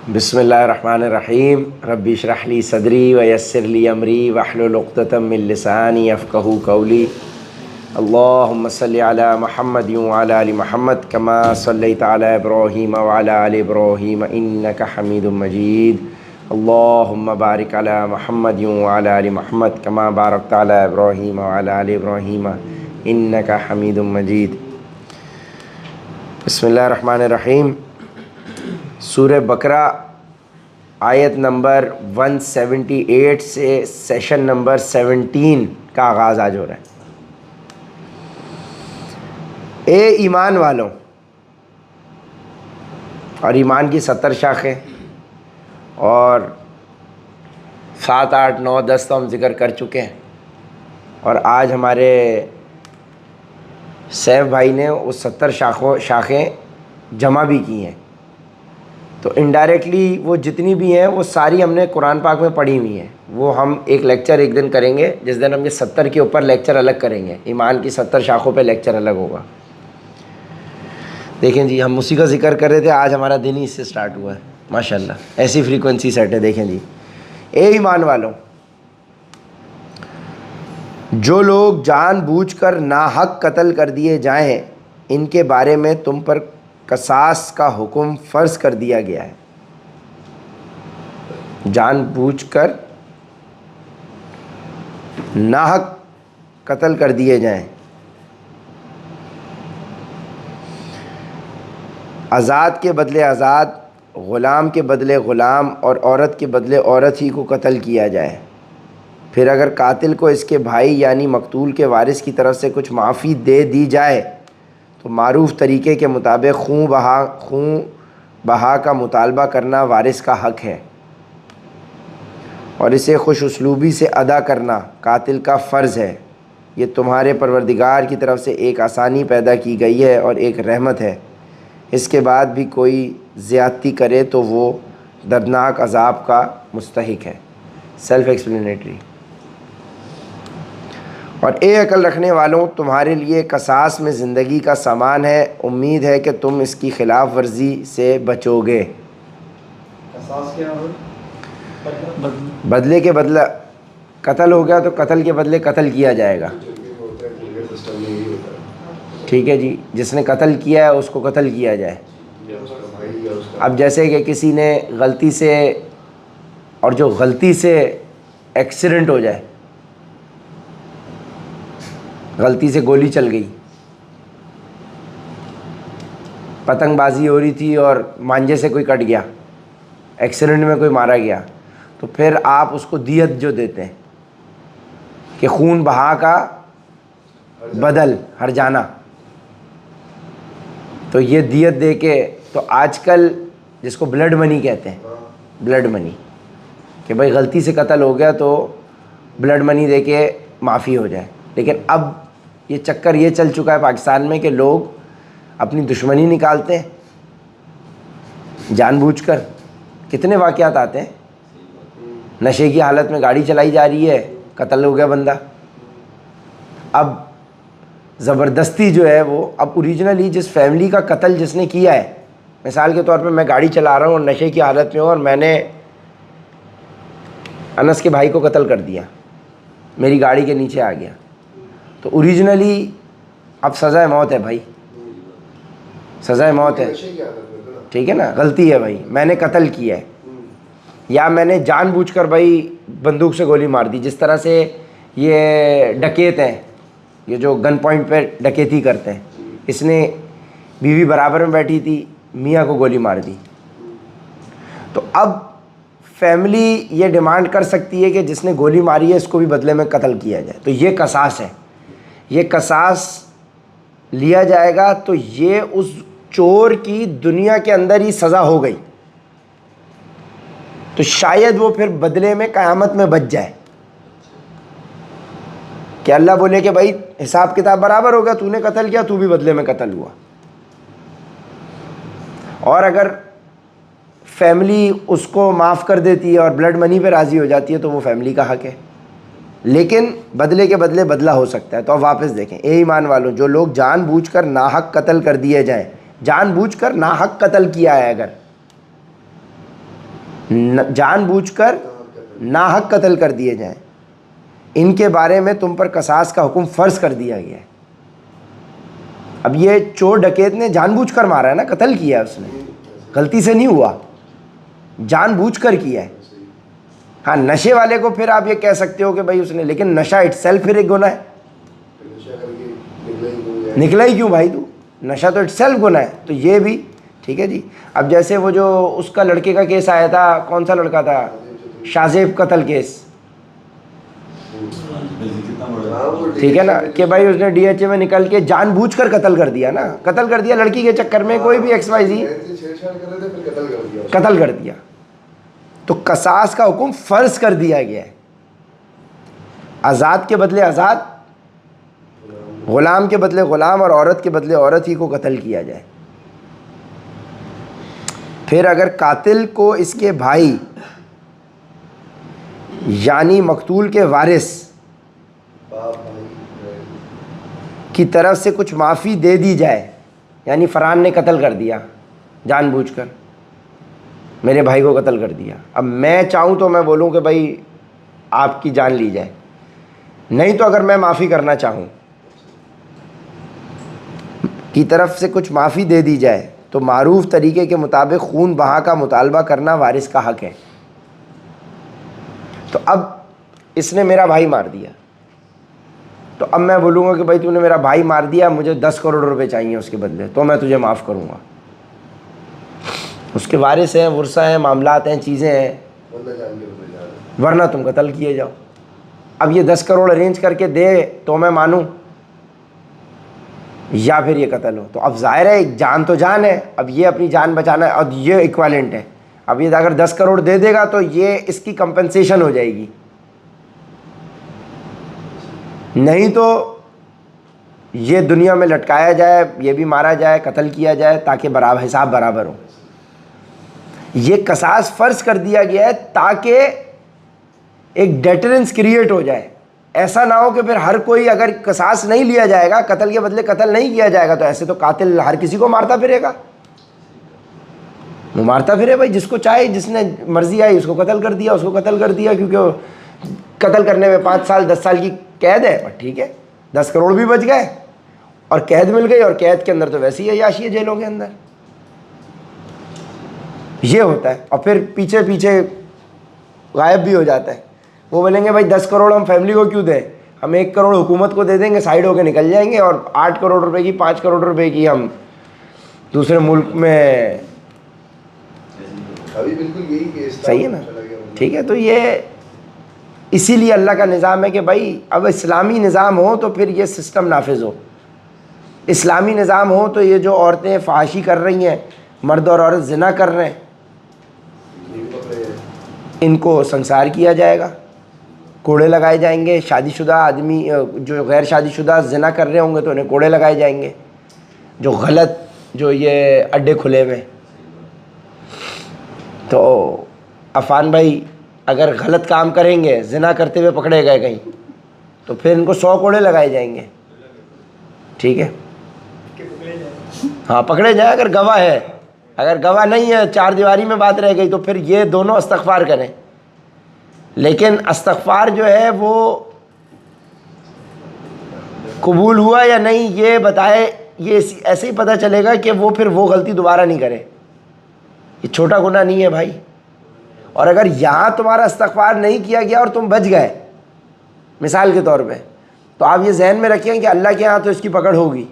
بسم اللہ الرحمن الرحیم رب اشرح لی صدری ویسر لی امری واحلل عقدۃ من لسانی یفقہوا قولی اللہم صلی علی محمد وعلی آل محمد کما صلیت علی ابراہیم وعلی آل ابراہیم انک حمید مجید اللہم بارک علی محمد وعلی آل محمد کما بارکت علی ابراہیم وعلی آل ابراہیم انک حمید مجید۔ بسم اللہ الرحمن الرحیم۔ سورہ بقرہ آیت نمبر 178 سے سیشن نمبر 17 کا آغاز آج ہو رہا ہے۔ اے ایمان والوں، اور ایمان کی 70 شاخیں اور 7، 8، 9، 10 تو ہم ذکر کر چکے ہیں، اور آج ہمارے سیف بھائی نے وہ 70 شاخیں جمع بھی کی ہیں، تو انڈائریکٹلی وہ جتنی بھی ہیں وہ ساری ہم نے قرآن پاک میں پڑھی ہوئی ہیں۔ وہ ہم ایک لیکچر ایک دن کریں گے، جس دن ہم یہ 70 کے اوپر لیکچر الگ کریں گے، ایمان کی 70 شاخوں پہ لیکچر الگ ہوگا۔ دیکھیں جی، ہم اسی کا ذکر کر رہے تھے، آج ہمارا دن ہی اس سے سٹارٹ ہوا ہے، ماشاءاللہ ایسی فریکوینسی سیٹ ہے۔ دیکھیں جی، اے ایمان والوں، جو لوگ جان بوجھ کر ناحق قتل کر دیے جائیں، ان کے بارے میں تم پر قصاص کا حکم فرض کر دیا گیا ہے۔ جان بوجھ کر ناحق قتل کر دیے جائیں، آزاد کے بدلے آزاد، غلام کے بدلے غلام، اور عورت کے بدلے عورت ہی کو قتل کیا جائے۔ پھر اگر قاتل کو اس کے بھائی یعنی مقتول کے وارث کی طرف سے کچھ معافی دے دی جائے تو معروف طریقے کے مطابق خون بہا کا مطالبہ کرنا وارث کا حق ہے، اور اسے خوش اسلوبی سے ادا کرنا قاتل کا فرض ہے۔ یہ تمہارے پروردگار کی طرف سے ایک آسانی پیدا کی گئی ہے اور ایک رحمت ہے۔ اس کے بعد بھی کوئی زیادتی کرے تو وہ دردناک عذاب کا مستحق ہے۔ Self explanatory. اور اے عقل رکھنے والوں، تمہارے لیے قصاص میں زندگی کا سامان ہے، امید ہے کہ تم اس کی خلاف ورزی سے بچو گے۔ قصاص کیا ہے؟ بدلے کے بدلہ قتل ہو گیا تو قتل کے بدلے قتل کیا جائے گا، ٹھیک ہے جی، جس نے قتل کیا ہے اس کو قتل کیا جائے۔ اب جیسے کہ کسی نے غلطی سے، اور جو غلطی سے ایکسیڈنٹ ہو جائے، غلطی سے گولی چل گئی، پتنگ بازی ہو رہی تھی اور مانجے سے کوئی کٹ گیا، ایکسیڈنٹ میں کوئی مارا گیا، تو پھر آپ اس کو دیت جو دیتے ہیں کہ خون بہا کا بدل ہرجانہ، تو یہ دیت دے کے، تو آج کل جس کو بلڈ منی کہتے ہیں، بلڈ منی، کہ بھائی غلطی سے قتل ہو گیا تو بلڈ منی دے کے معافی ہو جائے۔ لیکن اب یہ چکر یہ چل چکا ہے پاکستان میں کہ لوگ اپنی دشمنی نکالتے ہیں جان بوجھ کر۔ کتنے واقعات آتے ہیں، نشے کی حالت میں گاڑی چلائی جا رہی ہے، قتل ہو گیا بندہ۔ اب زبردستی جو ہے وہ، اب اوریجنلی جس فیملی کا قتل جس نے کیا ہے، مثال کے طور پہ میں گاڑی چلا رہا ہوں اور نشے کی حالت میں ہوں، اور میں نے انس کے بھائی کو قتل کر دیا، میری گاڑی کے نیچے آ گیا، تو اوریجنلی اب سزائے موت ہے بھائی، سزائے موت ہے، ٹھیک ہے نا، غلطی ہے بھائی، میں نے قتل کیا ہے، یا میں نے جان بوجھ کر بھائی بندوق سے گولی مار دی، جس طرح سے یہ ڈکیت ہیں، یہ جو گن پوائنٹ پہ ڈکیتی کرتے ہیں، اس نے بیوی برابر میں بیٹھی تھی، میاں کو گولی مار دی، تو اب فیملی یہ ڈیمانڈ کر سکتی ہے کہ جس نے گولی ماری ہے اس کو بھی بدلے میں قتل کیا جائے، تو یہ قصاص ہے، یہ قصاص لیا جائے گا، تو یہ اس چور کی دنیا کے اندر ہی سزا ہو گئی، تو شاید وہ پھر بدلے میں قیامت میں بچ جائے، کہ اللہ بولے کہ بھائی حساب کتاب برابر ہوگا، تو نے قتل کیا، تو بھی بدلے میں قتل ہوا۔ اور اگر فیملی اس کو معاف کر دیتی ہے اور بلڈ منی پہ راضی ہو جاتی ہے تو وہ فیملی کا حق ہے، لیکن بدلے کے بدلے بدلہ ہو سکتا ہے۔ تو اب واپس دیکھیں، اے ایمان والوں، جو لوگ جان بوجھ کر ناحق قتل کر دیے جائیں، جان بوجھ کر ناحق قتل کیا ہے اگر، جان بوجھ کر ناحق قتل کر دیے جائیں، ان کے بارے میں تم پر قصاص کا حکم فرض کر دیا گیا ہے۔ اب یہ چور ڈکیت نے جان بوجھ کر مارا ہے نا، قتل کیا ہے اس نے، غلطی سے نہیں ہوا، جان بوجھ کر کیا ہے۔ ہاں نشے والے کو پھر آپ یہ کہہ سکتے ہو کہ بھائی اس نے، لیکن نشہ اٹ سیلف پھر ایک گناہ ہے، نکلا ہی کیوں بھائی تو، نشہ تو اٹ سیلف گناہ ہے۔ تو یہ بھی ٹھیک ہے جی۔ اب جیسے وہ جو اس کا لڑکے کا کیس آیا تھا، کون سا لڑکا تھا، شاذیب قتل کیس، ٹھیک ہے نا، کہ بھائی اس نے ڈی ایچ اے میں نکل کے جان بوجھ کر قتل کر دیا نا، قتل کر دیا لڑکی کے چکر میں، کوئی بھی ایکس وائی زی قتل کر دیا، تو قصاص کا حکم فرض کر دیا گیا ہے۔ آزاد کے بدلے آزاد، غلام کے بدلے غلام، اور عورت کے بدلے عورت ہی کو قتل کیا جائے۔ پھر اگر قاتل کو اس کے بھائی یعنی مقتول کے وارث کی طرف سے کچھ معافی دے دی جائے، یعنی فرحان نے قتل کر دیا جان بوجھ کر، میرے بھائی کو قتل کر دیا، اب میں چاہوں تو میں بولوں کہ بھائی آپ کی جان لی جائے، نہیں تو اگر میں معافی کرنا چاہوں کی طرف سے کچھ معافی دے دی جائے تو معروف طریقے کے مطابق خون بہا کا مطالبہ کرنا وارث کا حق ہے۔ تو اب اس نے میرا بھائی مار دیا، تو اب میں بولوں گا کہ بھائی تو نے میرا بھائی مار دیا، مجھے 10 کروڑ روپے چاہیے اس کے بدلے، تو میں تجھے معاف کروں گا۔ اس کے وارث ہیں، ورثہ ہیں، معاملات ہیں، چیزیں ہیں، ورنہ تم قتل کیے جاؤ۔ اب یہ 10 کروڑ ارینج کر کے دے تو میں مانوں، یا پھر یہ قتل ہو، تو اب ظاہر ہے جان تو جان ہے، اب یہ اپنی جان بچانا ہے، اور یہ ایکویلنٹ ہے۔ اب یہ اگر 10 کروڑ دے دے گا تو یہ اس کی کمپنسیشن ہو جائے گی، نہیں تو یہ دنیا میں لٹکایا جائے، یہ بھی مارا جائے، قتل کیا جائے، تاکہ برابر حساب برابر ہو۔ یہ قصاص فرض کر دیا گیا ہے تاکہ ایک ڈیٹرنس کریٹ ہو جائے، ایسا نہ ہو کہ پھر ہر کوئی اگر قصاص نہیں لیا جائے گا، قتل کے بدلے قتل نہیں کیا جائے گا، تو ایسے تو قاتل ہر کسی کو مارتا پھرے گا، وہ مارتا پھرے بھائی، جس کو چاہے، جس نے مرضی آئی اس کو قتل کر دیا، اس کو قتل کر دیا، کیونکہ قتل کرنے میں 5 سال 10 سال کی قید ہے، ٹھیک ہے، 10 کروڑ بھی بچ گئے اور قید مل گئی، اور قید کے اندر تو ویسے ہی عیاشی ہے جیلوں کے اندر، یہ ہوتا ہے۔ اور پھر پیچھے پیچھے غائب بھی ہو جاتا ہے، وہ بولیں گے بھائی 10 کروڑ ہم فیملی کو کیوں دیں، ہم 1 کروڑ حکومت کو دے دیں گے، سائڈ ہو کے نکل جائیں گے، اور 8 کروڑ روپے کی 5 کروڑ روپے کی ہم دوسرے ملک میں، صحیح ہے نا، ٹھیک ہے۔ تو یہ اسی لیے اللہ کا نظام ہے کہ بھائی اب اسلامی نظام ہو تو پھر یہ سسٹم نافذ ہو، اسلامی نظام ہو تو یہ جو عورتیں فحاشی کر رہی ہیں، مرد اور عورت زنا کر رہے ہیں، ان کو سنسار کیا جائے گا، کوڑے لگائے جائیں گے، شادی شدہ آدمی جو غیر شادی شدہ زنا کر رہے ہوں گے تو انہیں کوڑے لگائے جائیں گے، جو غلط جو یہ اڈے کھلے ہوئے۔ تو عفان بھائی اگر غلط کام کریں گے، زنا کرتے ہوئے پکڑے گئے کہیں، تو پھر ان کو 100 کوڑے لگائے جائیں گے، ٹھیک ہے، ہاں پکڑے جائیں اگر گواہ ہے، اگر گواہ نہیں ہے، 4 دیواری میں بات رہ گئی، تو پھر یہ دونوں استغفار کریں، لیکن استغفار جو ہے وہ قبول ہوا یا نہیں یہ بتائے، یہ ایسے ہی پتہ چلے گا کہ وہ پھر وہ غلطی دوبارہ نہیں کرے، یہ چھوٹا گناہ نہیں ہے بھائی۔ اور اگر یہاں تمہارا استغفار نہیں کیا گیا اور تم بچ گئے مثال کے طور پہ، تو آپ یہ ذہن میں رکھیں کہ اللہ کے ہاں تو اس کی پکڑ ہوگی۔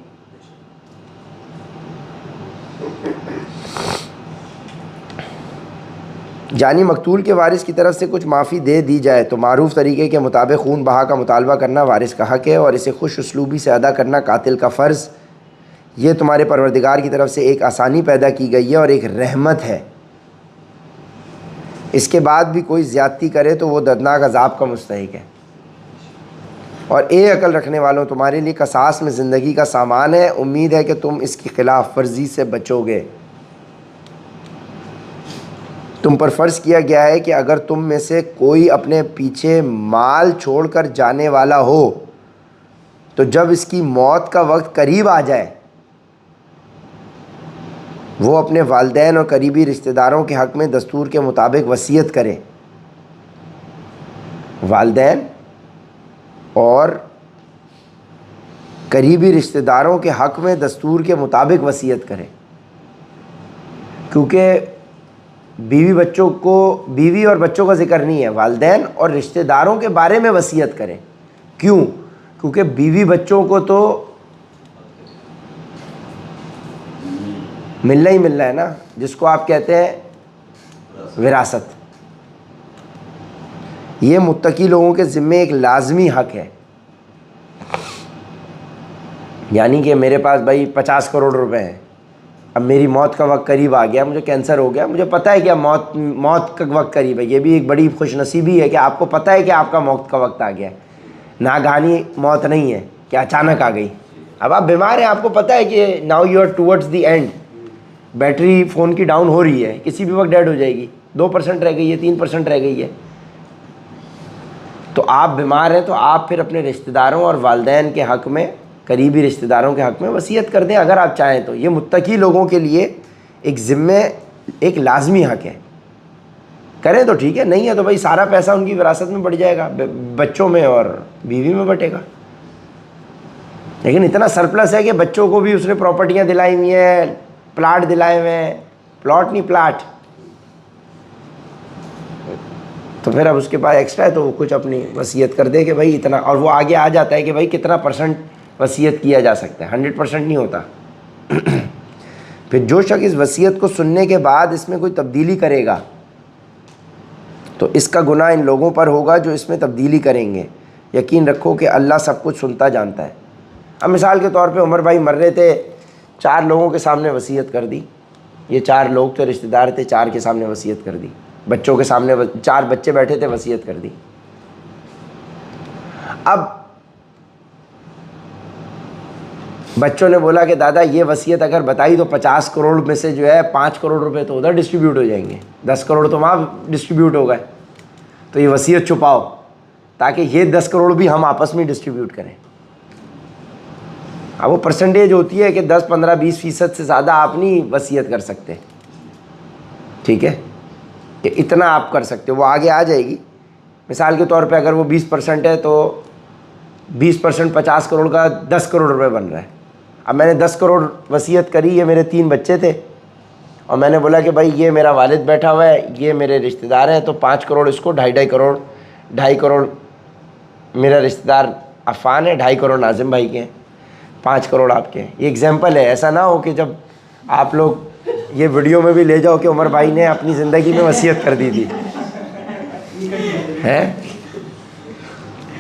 جانی مقتول کے وارث کی طرف سے کچھ معافی دے دی جائے تو معروف طریقے کے مطابق خون بہا کا مطالبہ کرنا وارث کا حق ہے، اور اسے خوش اسلوبی سے ادا کرنا قاتل کا فرض۔ یہ تمہارے پروردگار کی طرف سے ایک آسانی پیدا کی گئی ہے اور ایک رحمت ہے، اس کے بعد بھی کوئی زیادتی کرے تو وہ دردناک عذاب کا مستحق ہے۔ اور اے عقل رکھنے والوں، تمہارے لیے قصاص میں زندگی کا سامان ہے، امید ہے کہ تم اس کی خلاف ورزی سے بچو گے۔ تم پر فرض کیا گیا ہے کہ اگر تم میں سے کوئی اپنے پیچھے مال چھوڑ کر جانے والا ہو تو جب اس کی موت کا وقت قریب آ جائے وہ اپنے والدین اور قریبی رشتہ داروں کے حق میں دستور کے مطابق وصیت کرے. والدین اور قریبی رشتہ داروں کے حق میں دستور کے مطابق وصیت کرے. کیونکہ بیوی اور بچوں کا ذکر نہیں ہے، والدین اور رشتہ داروں کے بارے میں وصیت کرے. کیوں؟ کیونکہ بیوی بچوں کو تو ملنا ہی ملنا ہے نا، جس کو آپ کہتے ہیں وراثت. یہ متقی لوگوں کے ذمے ایک لازمی حق ہے. یعنی کہ میرے پاس بھائی 50 کروڑ روپے ہیں، اب میری موت کا وقت قریب آ گیا، مجھے کینسر ہو گیا، مجھے پتہ ہے کہ موت کا وقت قریب ہے. یہ بھی ایک بڑی خوش نصیبی ہے کہ آپ کو پتہ ہے کہ آپ کا موت کا وقت آ گیا ہے. ناگہانی موت نہیں ہے کہ اچانک آ گئی. اب آپ بیمار ہیں، آپ کو پتہ ہے کہ now you are towards the end, battery phone کی ڈاؤن ہو رہی ہے، کسی بھی وقت ڈیڈ ہو جائے گی، 2% رہ گئی ہے، 3% رہ گئی ہے. تو آپ بیمار ہیں تو آپ پھر اپنے رشتہ داروں اور والدین کے حق میں، قریبی رشتہ داروں کے حق میں وصیت کر دیں اگر آپ چاہیں تو. یہ متقی لوگوں کے لیے ایک ذمے، ایک لازمی حق ہے. کریں تو ٹھیک ہے، نہیں ہے تو بھائی سارا پیسہ ان کی وراثت میں بڑھ جائے گا، بچوں میں اور بیوی میں بٹے گا. لیکن اتنا سرپلس ہے کہ بچوں کو بھی اس نے پراپرٹیاں دلائی ہوئی ہیں، پلاٹ دلائے ہوئے ہیں، پلاٹ نہیں پلاٹ، تو پھر اب اس کے پاس ایکسٹرا ہے تو وہ کچھ اپنی وصیت کر دے کہ بھائی اتنا، اور وہ آگے آ جاتا ہے کہ بھائی کتنا % وصیت کیا جا سکتا ہے، 100% نہیں ہوتا. پھر جو شخص اس وصیت کو سننے کے بعد اس میں کوئی تبدیلی کرے گا تو اس کا گناہ ان لوگوں پر ہوگا جو اس میں تبدیلی کریں گے. یقین رکھو کہ اللہ سب کچھ سنتا جانتا ہے. اب مثال کے طور پہ عمر بھائی مر رہے تھے، 4 لوگوں کے سامنے وصیت کر دی. یہ 4 لوگ تو رشتہ دار تھے، 4 کے سامنے وصیت کر دی. بچوں کے سامنے 4 بچے بیٹھے تھے، وصیت کر دی. اب بچوں نے بولا کہ دادا یہ وصیت اگر بتائی تو 50 کروڑ میں سے جو ہے 5 کروڑ روپے تو ادھر ڈسٹریبیوٹ ہو جائیں گے، 10 کروڑ تو وہاں ڈسٹریبیوٹ ہو گئے، تو یہ وصیت چھپاؤ تاکہ یہ 10 کروڑ بھی ہم آپس میں ڈسٹریبیوٹ کریں. اب وہ پرسنٹیج ہوتی ہے کہ 10 15 20% سے زیادہ آپ نہیں وصیت کر سکتے. ٹھیک ہے کہ اتنا آپ کر سکتے ہو، وہ آگے آ جائے گی. مثال کے طور پہ اگر وہ 20% ہے تو 20% 50 کروڑ کا 10 کروڑ روپے بن رہا ہے. اب میں نے 10 کروڑ وصیت کری، یہ میرے 3 بچے تھے، اور میں نے بولا کہ بھائی یہ میرا والد بیٹھا ہوا ہے، یہ میرے رشتہ دار ہیں، تو 5 کروڑ اس کو، 2.5 کروڑ میرا رشتہ دار عفان ہے، 2.5 کروڑ ناظم بھائی کے ہیں، 5 کروڑ آپ کے ہیں. یہ ایگزامپل ہے. ایسا نہ ہو کہ جب آپ لوگ یہ ویڈیو میں بھی لے جاؤ کہ عمر بھائی نے اپنی زندگی میں وصیت کر دی تھی، ہے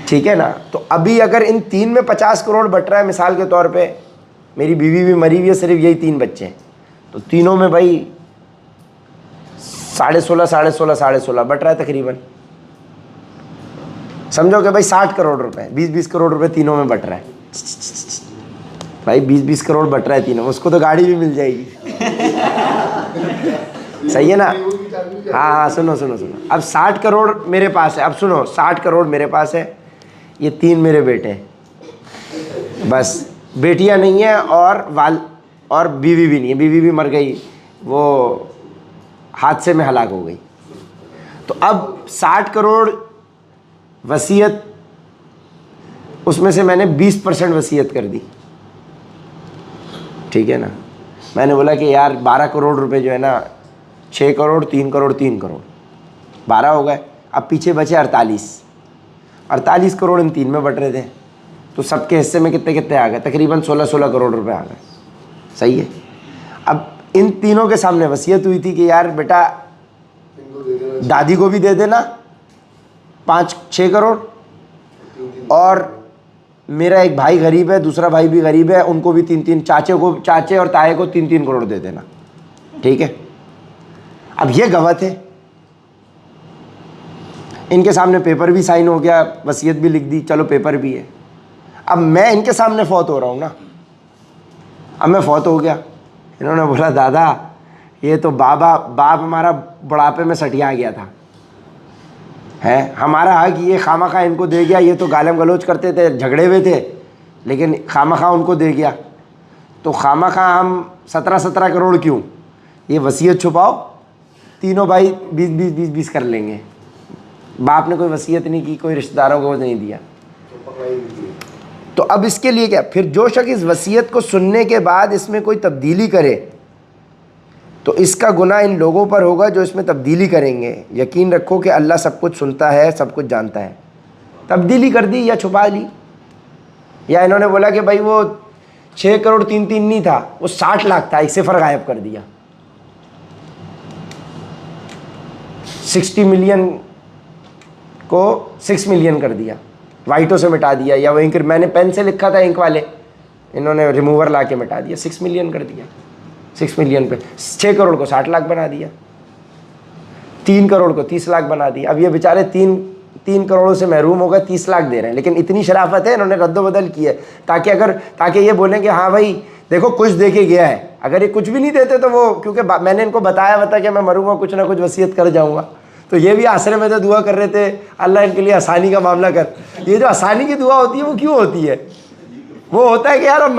ٹھیک ہے نا. تو ابھی اگر ان 3 میں 50 کروڑ بٹ رہا ہے، مثال کے طور پہ میری بیوی بھی مری ہوئی ہے، صرف یہی 3 بچے ہیں، تو تینوں میں بھائی 16.5 بٹ رہا ہے تقریباً. سمجھو کہ بھائی 60 کروڑ روپے، 20 کروڑ روپے تینوں میں بٹ رہا ہے. بھائی 20 کروڑ بٹ رہا ہے تینوں، اس کو تو گاڑی بھی مل جائے گی. صحیح ہے نا. ہاں سنو. اب 60 کروڑ میرے پاس ہے. اب سنو، 60 کروڑ میرے پاس ہے، یہ 3 میرے بیٹے ہیں، بس بیٹیاں نہیں ہیں، اور بیوی بھی نہیں ہے، بیوی بھی مر گئی، وہ حادثے میں ہلاک ہو گئی. تو اب 60 کروڑ وصیت، اس میں سے میں نے 20% وصیت کر دی. ٹھیک ہے نا. میں نے بولا کہ یار 12 کروڑ روپے جو ہے نا، 6 کروڑ 3 کروڑ 3 کروڑ 12 ہو گئے. اب پیچھے بچے 48 کروڑ ان 3 میں بٹ رہے تھے، تو سب کے حصے میں کتنے آ گئے؟ تقریباً 16 کروڑ روپے آ گئے. صحیح ہے. اب ان تینوں کے سامنے وصیت ہوئی تھی کہ یار بیٹا دادی کو بھی دے دینا 6 کروڑ، اور میرا ایک بھائی غریب ہے، دوسرا بھائی بھی غریب ہے، ان کو بھی 3 چاچے اور تائے کو 3 کروڑ دے دینا. ٹھیک ہے. اب یہ گواہ تھے، ان کے سامنے پیپر بھی سائن ہو گیا، وصیت بھی لکھ دی، چلو پیپر بھی ہے. اب میں ان کے سامنے فوت ہو رہا ہوں نا. اب میں فوت ہو گیا، انہوں نے بولا دادا یہ تو باپ ہمارا بڑھاپے میں سٹیا گیا تھا، ہے ہمارا حق یہ خواہ مخواہ ان کو دے گیا. یہ تو گالم گلوچ کرتے تھے، جھگڑے ہوئے تھے، لیکن خواہ مخواہ ان کو دے گیا. تو خواہ مخواہ ہم 17 کروڑ کیوں؟ یہ وصیت چھپاؤ، تینوں بھائی 20 کر لیں گے. باپ نے کوئی وصیت نہیں کی، کوئی رشتہ داروں کو نہیں دیا. تو اب اس کے لیے کیا، پھر جو شخص اس وصیت کو سننے کے بعد اس میں کوئی تبدیلی کرے تو اس کا گناہ ان لوگوں پر ہوگا جو اس میں تبدیلی کریں گے. یقین رکھو کہ اللہ سب کچھ سنتا ہے، سب کچھ جانتا ہے. تبدیلی کر دی یا چھپا لی، یا انہوں نے بولا کہ بھائی وہ 6 کروڑ 3 نہیں تھا، وہ 60 لاکھ تھا، ایک صفر غائب کر دیا. 60 ملین کو 6 ملین کر دیا، وائٹوں سے مٹا دیا. یا وہ میں نے پین سے لکھا تھا انک والے، انہوں نے ریموور لا کے مٹا دیا، 6 ملین کر دیا. 6 ملین پہ 6 کروڑ کو 60 لاکھ بنا دیا، 3 کروڑ کو 30 لاکھ بنا دیا. اب یہ بیچارے 3 کروڑوں سے محروم ہو گئے، 30 لاکھ دے رہے ہیں. لیکن اتنی شرافت ہے، انہوں نے رد و بدل کی ہے تاکہ یہ بولیں کہ ہاں بھائی دیکھو کچھ دے کے گیا ہے. اگر یہ کچھ بھی نہیں دیتے تو وہ، کیونکہ میں نے ان کو بتایا کہ میں مروں گا کچھ نہ کچھ وصیت کر جاؤں گا، تو یہ بھی آسرے میں تو دعا کر رہے تھے اللہ ان کے لیے آسانی کا معاملہ کر. یہ جو آسانی کی دعا ہوتی ہے وہ کیوں ہوتی ہے؟ وہ ہوتا ہے کہ یار ہم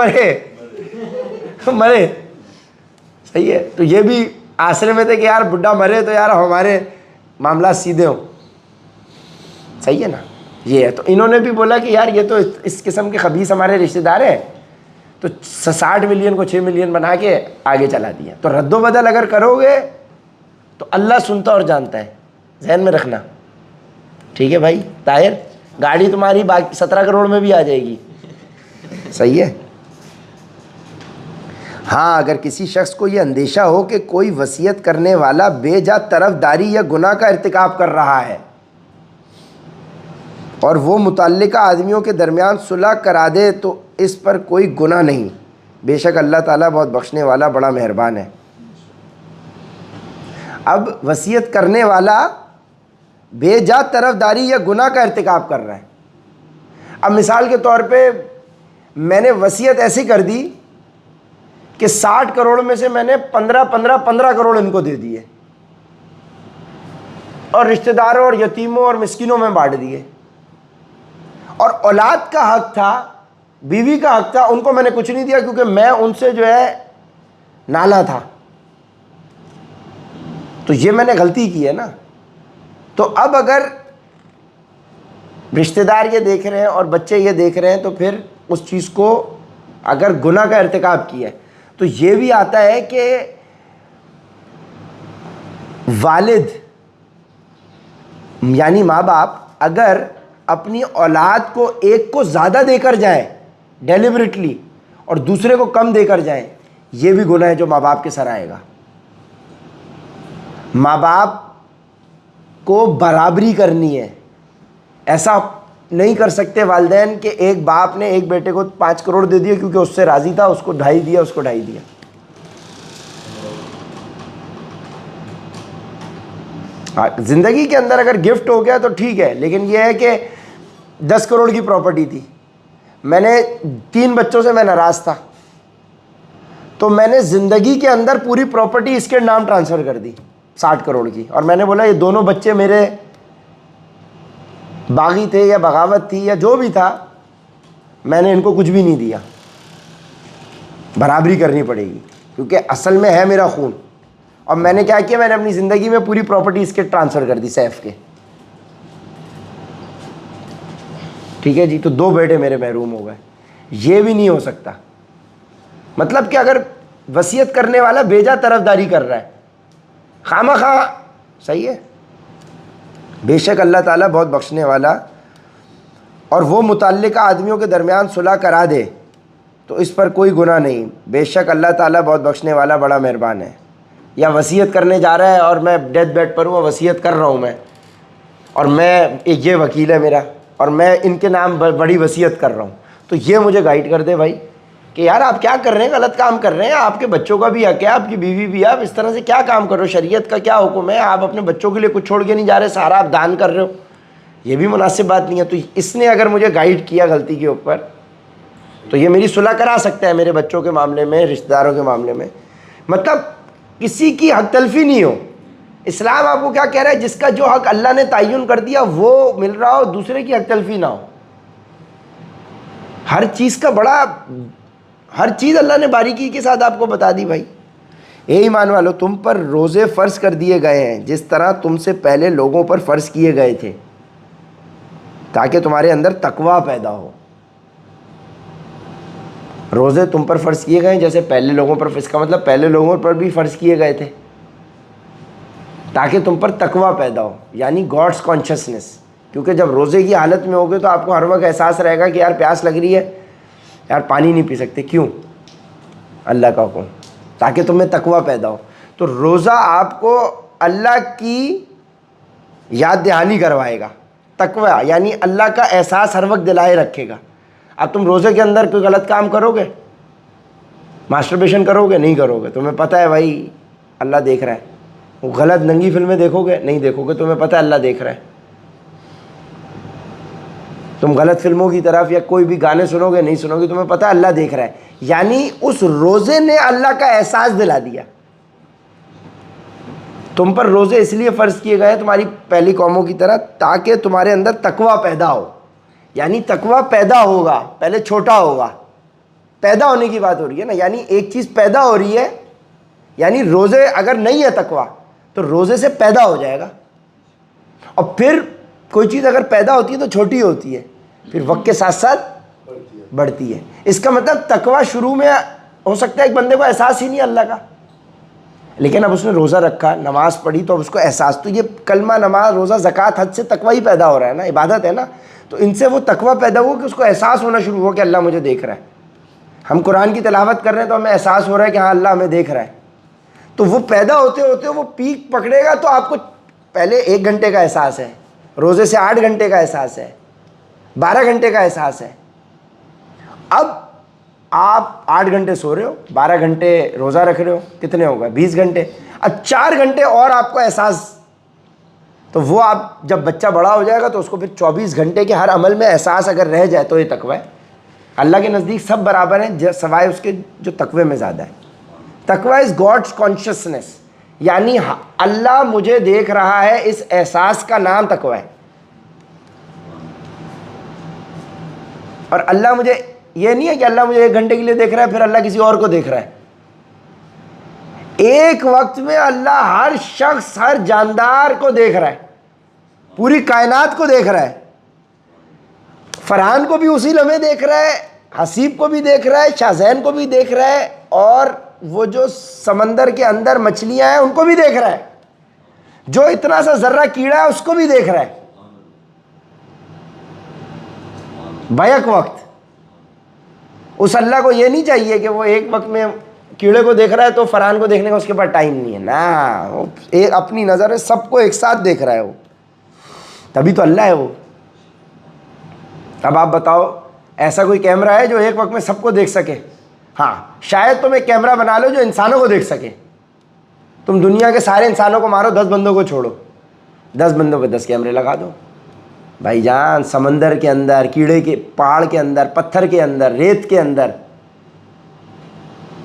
مرے. صحیح ہے. تو یہ بھی آسرے میں تھے کہ یار بڈھا مرے تو یار ہمارے معاملات سیدھے ہوں. صحیح ہے نا. یہ ہے. تو انہوں نے بھی بولا کہ یار یہ تو اس قسم کے خبیث ہمارے رشتہ دار ہیں، تو 60 ملین کو 6 ملین بنا کے آگے چلا دیا. تو رد و بدل اگر کرو گے تو اللہ سنتا اور جانتا ہے، ذہن میں رکھنا. ٹھیک ہے بھائی طاہر، گاڑی تمہاری 17 کروڑ میں بھی آ جائے گی. صحیح ہے. ہاں اگر کسی شخص کو یہ اندیشہ ہو کہ کوئی وصیت کرنے والا بے جا طرفداری یا گناہ کا ارتکاب کر رہا ہے اور وہ متعلقہ آدمیوں کے درمیان صلح کرا دے تو اس پر کوئی گناہ نہیں، بے شک اللہ تعالیٰ بہت بخشنے والا بڑا مہربان ہے. اب وصیت کرنے والا بے جا طرفداری یا گناہ کا ارتکاب کر رہا ہے. اب مثال کے طور پہ میں نے وصیت ایسی کر دی کہ 60 کروڑ میں سے میں نے 15 کروڑ ان کو دے دیے اور رشتہ داروں اور یتیموں اور مسکینوں میں بانٹ دیے، اور اولاد کا حق تھا، بیوی کا حق تھا، ان کو میں نے کچھ نہیں دیا کیونکہ میں ان سے جو ہے نالا تھا. تو یہ میں نے غلطی کی ہے نا. تو اب اگر رشتہ دار یہ دیکھ رہے ہیں اور بچے یہ دیکھ رہے ہیں تو پھر اس چیز کو اگر گناہ کا ارتکاب کیا ہے تو یہ بھی آتا ہے کہ والد یعنی ماں باپ اگر اپنی اولاد کو ایک کو زیادہ دے کر جائیں ڈیلیبریٹلی اور دوسرے کو کم دے کر جائیں، یہ بھی گناہ ہے جو ماں باپ کے سر آئے گا. ماں باپ کو برابری کرنی ہے. ایسا نہیں کر سکتے والدین کہ ایک باپ نے ایک بیٹے کو 5 کروڑ دے دیا کیونکہ اس سے راضی تھا، اس کو 2.5 دیا، اس کو 2.5 دیا. زندگی کے اندر اگر گفٹ ہو گیا تو ٹھیک ہے، لیکن یہ ہے کہ 10 کروڑ کی پراپرٹی تھی، میں نے 3 بچوں سے میں ناراض تھا تو میں نے زندگی کے اندر پوری پراپرٹی اس کے نام ٹرانسفر کر دی 60 کروڑ کی، اور میں نے بولا یہ دونوں بچے میرے باغی تھے یا بغاوت تھی یا جو بھی تھا، میں نے ان کو کچھ بھی نہیں دیا. برابری کرنی پڑے گی کیونکہ اصل میں ہے میرا خون. اور میں نے کیا کیا، میں نے اپنی زندگی میں پوری پراپرٹی اس کے ٹرانسفر کر دی سیف کے. ٹھیک ہے جی. تو 2 بیٹے میرے محروم ہو گئے. یہ بھی نہیں ہو سکتا. مطلب کہ اگر وصیت کرنے والا بیجا طرفداری کر رہا ہے خواہ خواہ، صحیح ہے. بے شک اللہ تعالیٰ بہت بخشنے والا، اور وہ متعلقہ آدمیوں کے درمیان صلح کرا دے تو اس پر کوئی گناہ نہیں، بے شک اللہ تعالیٰ بہت بخشنے والا بڑا مہربان ہے. یا وصیت کرنے جا رہا ہے اور میں ڈیتھ بیڈ پر ہوں، وصیت کر رہا ہوں میں، اور میں یہ وکیل ہے میرا اور میں ان کے نام بڑی وصیت کر رہا ہوں، تو یہ مجھے گائیڈ کر دے بھائی کہ یار آپ کیا کر رہے ہیں، غلط کام کر رہے ہیں، آپ کے بچوں کا بھی حق ہے، آپ کی بیوی بھی ہے، آپ اس طرح سے کیا کام کر رہے ہو، شریعت کا کیا حکم ہے، آپ اپنے بچوں کے لیے کچھ چھوڑ کے نہیں جا رہے، سارا آپ دان کر رہے ہو، یہ بھی مناسب بات نہیں ہے. تو اس نے اگر مجھے گائیڈ کیا غلطی کے اوپر تو یہ میری صلح کرا سکتا ہے میرے بچوں کے معاملے میں، رشتہ داروں کے معاملے میں. مطلب کسی کی حق تلفی نہیں ہو. اسلام آپ کو کیا کہہ رہا ہے، جس کا جو حق اللہ نے تعین کر دیا وہ مل رہا ہو، دوسرے کی حق تلفی نہ ہو. ہر چیز کا بڑا، ہر چیز اللہ نے باریکی کے ساتھ آپ کو بتا دی بھائی. اے ایمان والو تم پر روزے فرض کر دیے گئے ہیں جس طرح تم سے پہلے لوگوں پر فرض کیے گئے تھے تاکہ تمہارے اندر تقویٰ پیدا ہو. روزے تم پر فرض کیے گئے ہیں جیسے پہلے لوگوں پر. اس کا مطلب پہلے لوگوں پر بھی فرض کیے گئے تھے تاکہ تم پر تقویٰ پیدا ہو, یعنی گاڈس کانشسنس. کیونکہ جب روزے کی حالت میں ہوگے تو آپ کو ہر وقت احساس رہے گا کہ یار پیاس لگ رہی ہے, یار پانی نہیں پی سکتے, کیوں؟ اللہ کا حکم, تاکہ تمہیں تقویٰ پیدا ہو. تو روزہ آپ کو اللہ کی یاد دہانی کروائے گا, تقویٰ یعنی اللہ کا احساس ہر وقت دلائے رکھے گا. اب تم روزے کے اندر کوئی غلط کام کرو گے, ماسٹربیشن کرو گے, نہیں کرو گے, تمہیں پتہ ہے بھائی اللہ دیکھ رہا ہے. وہ غلط ننگی فلمیں دیکھو گے, نہیں دیکھو گے, تمہیں پتہ ہے اللہ دیکھ رہا ہے. تم غلط فلموں کی طرف یا کوئی بھی گانے سنو گے, نہیں سنو گے, تمہیں پتہ ہے اللہ دیکھ رہا ہے. یعنی اس روزے نے اللہ کا احساس دلا دیا. تم پر روزے اس لیے فرض کیے گئے تمہاری پہلی قوموں کی طرح تاکہ تمہارے اندر تقویٰ پیدا ہو. یعنی تقویٰ پیدا ہوگا, پہلے چھوٹا ہوگا, پیدا ہونے کی بات ہو رہی ہے نا. یعنی ایک چیز پیدا ہو رہی ہے, یعنی روزے اگر نہیں ہے تقویٰ تو روزے سے پیدا ہو جائے گا. اور پھر کوئی چیز اگر پیدا ہوتی ہے تو چھوٹی ہوتی ہے, پھر وقت کے ساتھ ساتھ بڑھتی ہے. اس کا مطلب تقویٰ شروع میں ہو سکتا ہے ایک بندے کو احساس ہی نہیں اللہ کا, لیکن اب اس نے روزہ رکھا, نماز پڑھی, تو اب اس کو احساس, تو یہ کلمہ, نماز, روزہ, زکوٰۃ, حج سے تقویٰ ہی پیدا ہو رہا ہے نا, عبادت ہے نا. تو ان سے وہ تقویٰ پیدا ہوا کہ اس کو احساس ہونا شروع ہوا کہ اللہ مجھے دیکھ رہا ہے. ہم قرآن کی تلاوت کر رہے ہیں تو ہمیں احساس ہو رہا ہے کہ ہاں اللہ ہمیں دیکھ رہا ہے. تو وہ پیدا ہوتے ہوتے وہ پیک پکڑے گا. تو آپ کو پہلے 1 گھنٹے کا احساس ہے, روزے سے 8 گھنٹے کا احساس ہے, 12 گھنٹے کا احساس ہے. اب آپ 8 گھنٹے سو رہے ہو, 12 گھنٹے روزہ رکھ رہے ہو, کتنے ہو گئے؟ 20 گھنٹے. اب 4 گھنٹے اور آپ کو احساس, تو وہ آپ جب بچہ بڑا ہو جائے گا تو اس کو پھر 24 گھنٹے کے ہر عمل میں احساس اگر رہ جائے تو یہ تقویٰ ہے. اللہ کے نزدیک سب برابر ہیں سوائے اس کے جو تقوی میں زیادہ ہے. تقویٰ از گاڈس کانشسنس, یعنی اللہ مجھے دیکھ رہا ہے, اس احساس کا نام تقویٰ ہے. اور اللہ مجھے, یہ نہیں ہے کہ اللہ مجھے 1 گھنٹے کے لیے دیکھ رہا ہے پھر اللہ کسی اور کو دیکھ رہا ہے. ایک وقت میں اللہ ہر شخص, ہر جاندار کو دیکھ رہا ہے, پوری کائنات کو دیکھ رہا ہے. فرحان کو بھی اسی لمحے دیکھ رہا ہے, حسیب کو بھی دیکھ رہا ہے, شاہزین کو بھی دیکھ رہا ہے, اور وہ جو سمندر کے اندر مچھلیاں ہیں ان کو بھی دیکھ رہا ہے, جو اتنا سا ذرہ کیڑا ہے اس کو بھی دیکھ رہا ہے بیک وقت. اس اللہ کو یہ نہیں چاہیے کہ وہ ایک وقت میں کیڑے کو دیکھ رہا ہے تو فرحان کو دیکھنے کا اس کے پاس ٹائم نہیں ہے نا, وہ ایک اپنی نظر ہے, سب کو ایک ساتھ دیکھ رہا ہے وہ, تبھی تو اللہ ہے وہ. اب آپ بتاؤ ایسا کوئی کیمرہ ہے جو ایک وقت میں سب کو دیکھ سکے؟ ہاں شاید تم ایک کیمرہ بنا لو جو انسانوں کو دیکھ سکے. تم دنیا کے سارے انسانوں کو مارو, 10 بندوں کو چھوڑو, 10 بندوں پہ 10 کیمرے لگا دو. بھائی جان سمندر کے اندر, کیڑے کے, پہاڑ کے اندر, پتھر کے اندر, ریت کے اندر,